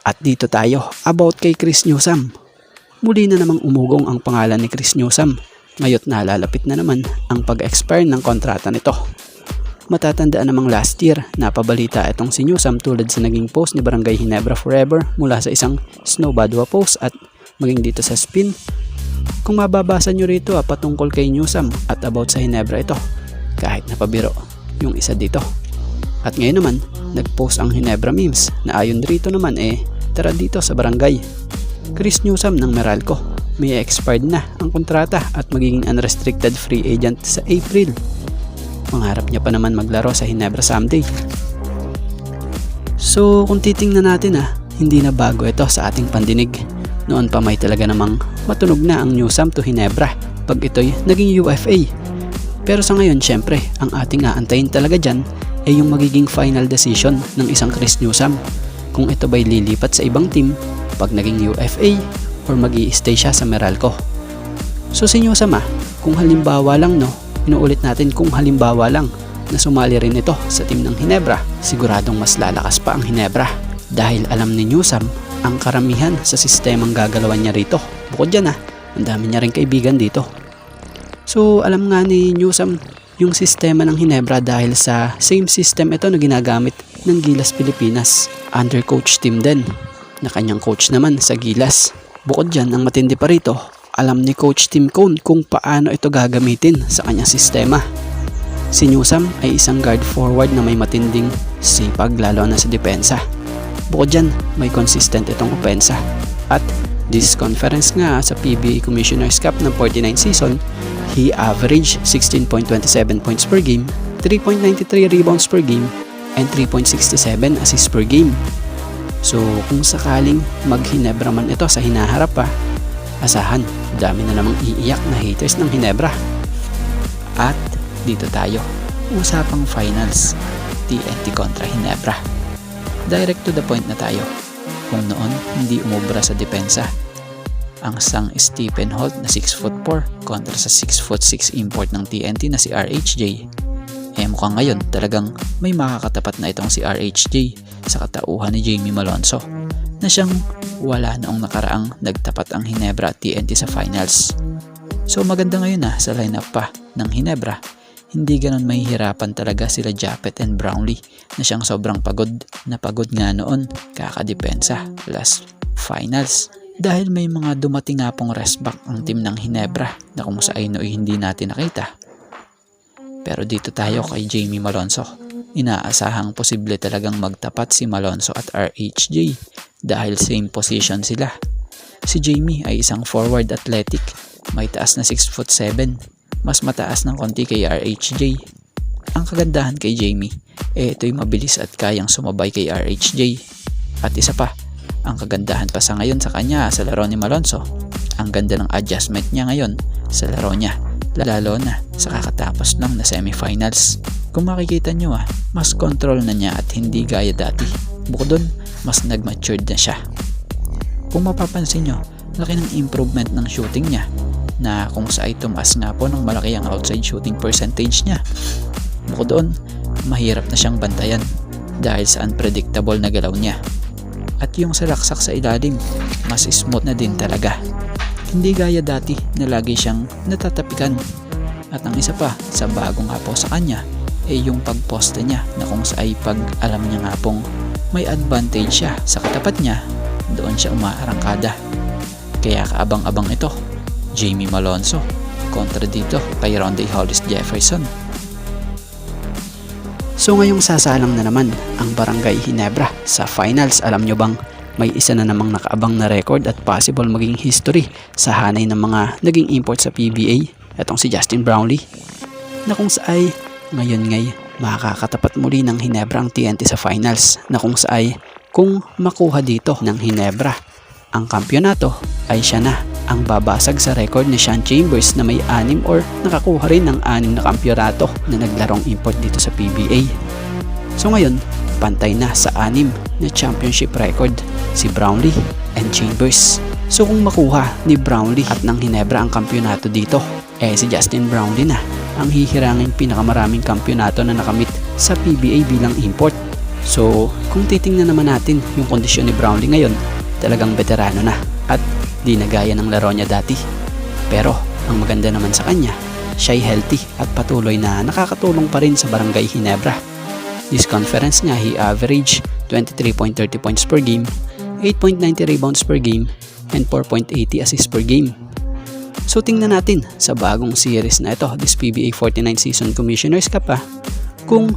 At dito tayo about kay Chris Newsome. Muli na namang umugong ang pangalan ni Chris Newsome. Ngayon nalalapit na naman ang pag-expire ng kontrata nito. Matatandaan namang last year, napabalita itong si Newsome tulad sa naging post ni Barangay Ginebra Forever mula sa isang Snow Badua post at maging dito sa Spin. Kung mababasa nyo rito patungkol kay Newsome at about sa Ginebra ito, kahit napabiro yung isa dito. At ngayon naman, nag-post ang Ginebra memes na ayon rito naman tara dito sa barangay. Chris Newsome ng Meralco, may expired na ang kontrata at magiging unrestricted free agent sa April. Mangarap niya pa naman maglaro sa Ginebra someday. So kung titingnan natin hindi na bago ito sa ating pandinig. Noon pa may talaga namang matunog na ang Newsome to Ginebra pag ito'y naging UFA. Pero sa ngayon syempre, ang ating aantayin talaga dyan ay yung magiging final decision ng isang Chris Newsome. Kung ito ba'y lilipat sa ibang team pag naging UFA or mag-i-stay siya sa Meralco. So si Newsome kung halimbawa lang inuulit natin kung halimbawa lang na sumali rin ito sa team ng Ginebra, siguradong mas lalakas pa ang Ginebra dahil alam ni Newsome ang karamihan sa sistemang gagalawan niya rito. Bukod dyan ang dami niya rin kaibigan dito. So alam nga ni Newsome yung sistema ng Ginebra dahil sa same system ito na ginagamit ng Gilas Pilipinas under coach team din na kanyang coach naman sa Gilas. Bukod dyan, ang matindi pa rito, alam ni coach Tim Cone kung paano ito gagamitin sa kanyang sistema. Si Newsome ay isang guard forward na may matinding sipag lalo na sa depensa. Bukod dyan, may consistent itong opensa. At this conference nga sa PBA Commissioner's Cup ng 49 season, he averaged 16.27 points per game, 3.93 rebounds per game, and 3.67 assists per game. So kung sakaling mag-Ginebra man ito sa hinaharap asahan, dami na namang iiyak na haters ng Ginebra. At dito tayo, usapang finals, TNT kontra Ginebra. Direct to the point na tayo. Kung noon hindi umubra sa depensa ang sang Stephen Holt na 6'4" kontra sa 6'6" import ng TNT na si RHJ, mukhang ngayon talagang may makakatapat na itong si RHJ sa katauhan ni Jamie Malonzo na siyang wala noong nakaraang nagtapat ang Ginebra at TNT sa finals. So maganda ngayon sa lineup pa ng Ginebra, hindi ganon mahihirapan talaga sila Japet and Brownlee na siyang sobrang pagod nga noon kakadepensa last finals. Dahil may mga dumating nga pong rest back ang team ng Ginebra na kung sa ay hindi natin nakita. Pero dito tayo kay Jamie Malonzo. Inaasahang posible talagang magtapat si Malonzo at RHJ dahil same position sila. Si Jamie ay isang forward athletic, may taas na 6'7", mas mataas ng konti kay RHJ. Ang kagandahan kay Jamie, ito'y mabilis at kayang sumabay kay RHJ. At isa pa, ang kagandahan pa sa ngayon sa kanya sa laro ni Malonzo, ang ganda ng adjustment niya ngayon sa laro niya, lalo na sa kakatapos lang na semifinals. Kung makikita nyo mas control na niya at hindi gaya dati. Bukod doon, mas nag-matured na siya. Kung mapapansin nyo, laki ng improvement ng shooting niya na kung sa ay tumaas nga po ng malaki ang outside shooting percentage niya. Bukod doon, mahirap na siyang bantayan dahil sa unpredictable na galaw niya. At yung sa laksak sa ilalim, mas smooth na din talaga. Hindi gaya dati na lagi siyang natatapikan. At ang isa pa, sa bago nga po sa kanya, yung pagposte niya na kung sa ay pag alam niya nga pong may advantage siya sa katapat niya, doon siya umaarangkada. Kaya kaabang-abang ito, Jamie Malonzo kontra dito kay Rondae Hollis Jefferson. So ngayong sasalang na naman ang Barangay Ginebra sa finals. Alam nyo bang may isa na namang nakaabang na record at possible maging history sa hanay ng mga naging import sa PBA? Itong si Justin Brownlee na kung sa ay ngayon makakatapat muli ng Ginebra ang TNT sa finals na kung sa ay kung makuha dito ng Ginebra ang kampyonato ay siya na ang babasag sa record ni Sean Chambers na may 6 or nakakuha rin ng 6 na kampyonato na naglarong import dito sa PBA. So ngayon, pantay na sa 6 na championship record si Brownlee and Chambers. So kung makuha ni Brownlee at ng Ginebra ang kampyonato dito, si Justin Brownlee na ang hihirangin pinakamaraming kampyonato na nakamit sa PBA bilang import. So kung titingnan naman natin yung kondisyon ni Brownlee ngayon, talagang veterano na at di na gaya ng laro niya dati. Pero ang maganda naman sa kanya, siya'y healthy at patuloy na nakakatulong pa rin sa Barangay Ginebra. This conference niya, he averaged 23.30 points per game, 8.90 rebounds per game, and 4.80 assists per game. So tingnan natin sa bagong series na ito, this PBA 49 Season Commissioner's Cup kung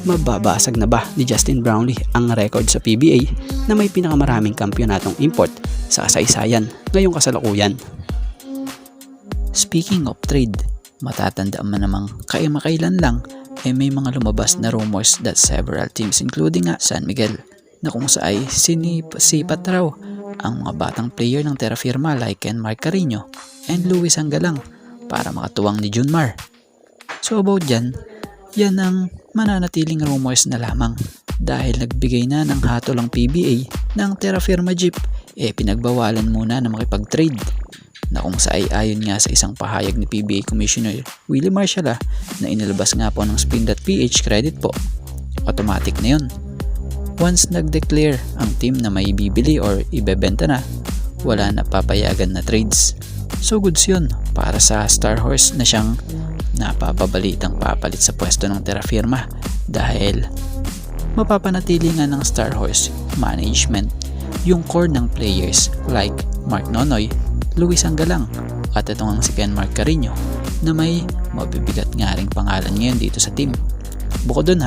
mababasag na ba ni Justin Brownlee ang record sa PBA na may pinakamaraming kampyonatong import sa kasaysayan ngayong kasalukuyan. Speaking of trade, matatandaan man namang kaimakailan lang ay may mga lumabas na rumors that several teams including San Miguel na kung saan sipat raw ang mga batang player ng Terra Firma like Ken Mark Carino and Luis Angalang para makatuwang ni Junmar. So about yan ang mananatiling rumors na lamang dahil nagbigay na ng hatol ang PBA ng Terra Firma Jeep pinagbawalan muna na makipag-trade na kung sa ayon nga sa isang pahayag ni PBA Commissioner Willie Marshall na inilabas nga po ng Spin.ph credit po. Automatic na yun. Once nag-declare ang team na may bibili or ibebenta na, wala na papayagan na trades. So goods yun para sa Star Horse na siyang napapabalitang papalit sa pwesto ng Terra Firma dahil mapapanatili nga ng Star Horse management yung core ng players like Mark Nonoy, Luis Angalang at itong si Ken Mark Carino na may mabibigat nga ring pangalan ngayon dito sa team. Bukod dun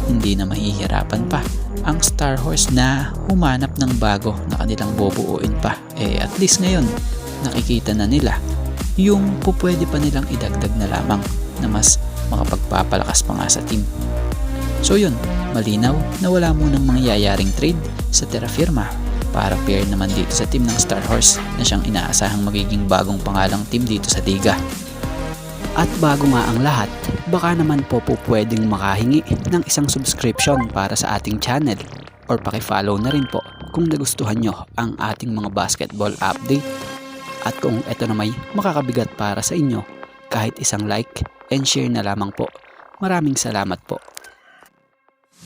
hindi na mahihirapan pa ang Star Horse na humanap ng bago na kanilang bubuuin pa. At least ngayon nakikita na nila yung pupwede pa nilang idagdag na lamang na mas makapagpapalakas pa nga sa team. So yun, malinaw na wala munang mangyayaring trade sa Terra Firma para pair naman dito sa team ng Star Horse na siyang inaasahang magiging bagong pangalang team dito sa Liga. At bago nga ang lahat, baka naman po pwedeng makahingi ng isang subscription para sa ating channel or paki-follow na rin po kung nagustuhan nyo ang ating mga basketball update. At kung ito na may makakabigat para sa inyo, kahit isang like and share na lamang po. Maraming salamat po.